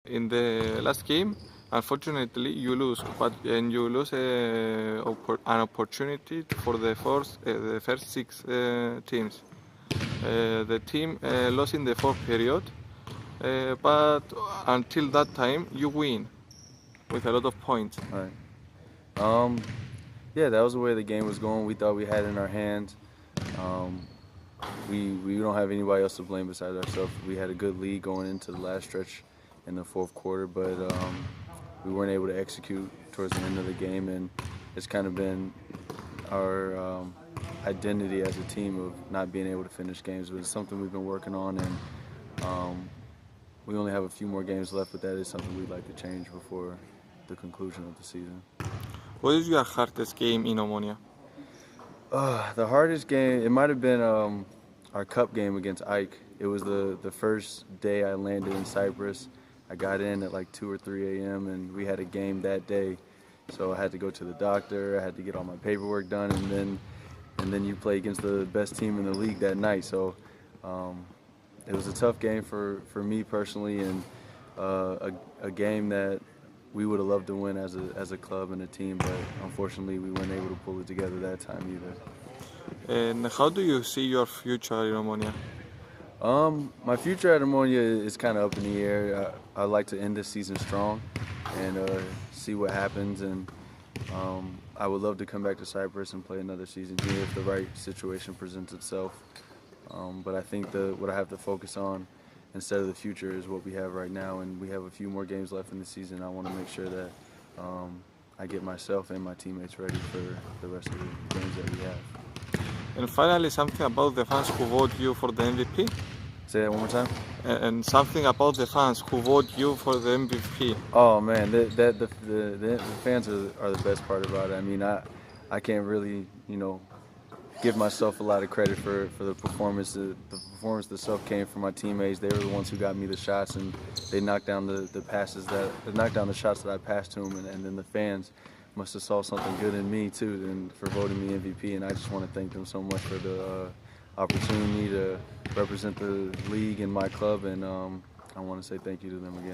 In the last game, unfortunately, you lose, but and you lose an opportunity for the first six teams. The team lost in the fourth period, but until that time, you win with a lot of points. Right. Yeah, that was the way the game was going. We thought we had it in our hands. We don't have anybody else to blame besides ourselves. We had a good lead going into the last stretch in the fourth quarter, but we weren't able to execute towards the end of the game, and it's kind of been our identity as a team of not being able to finish games. But it's something we've been working on, and we only have a few more games left, but that is something we'd like to change before the conclusion of the season. What is your hardest game in Omonia? The hardest game, it might have been our cup game against Ike. It was the first day I landed in Cyprus. I got in at like 2 or 3 a.m. and we had a game that day. So I had to go to the doctor, I had to get all my paperwork done, and then you play against the best team in the league that night. So it was a tough game for me personally, and a game that we would have loved to win as a club and a team, but unfortunately we weren't able to pull it together that time either. And how do you see your future in Omonia? My future at Ammonia is kind of up in the air. I'd like to end this season strong and see what happens, and I would love to come back to Cyprus and play another season here if the right situation presents itself. But I think what I have to focus on instead of the future is what we have right now, and we have a few more games left in the season. I want to make sure that I get myself and my teammates ready for the rest of the games that we have. And finally, something about the fans who vote you for the MVP? Say that one more time? And something about the fans who vote you for the MVP. Oh man, the fans are the best part about it. I mean, I can't really, give myself a lot of credit for the performance. The performance itself came from my teammates. They were the ones who got me the shots, and they knocked down they knocked down the shots that I passed to them, and then the fans must have saw something good in me too, and for voting me MVP. And I just want to thank them so much for the opportunity to represent the league and my club, and I want to say thank you to them again.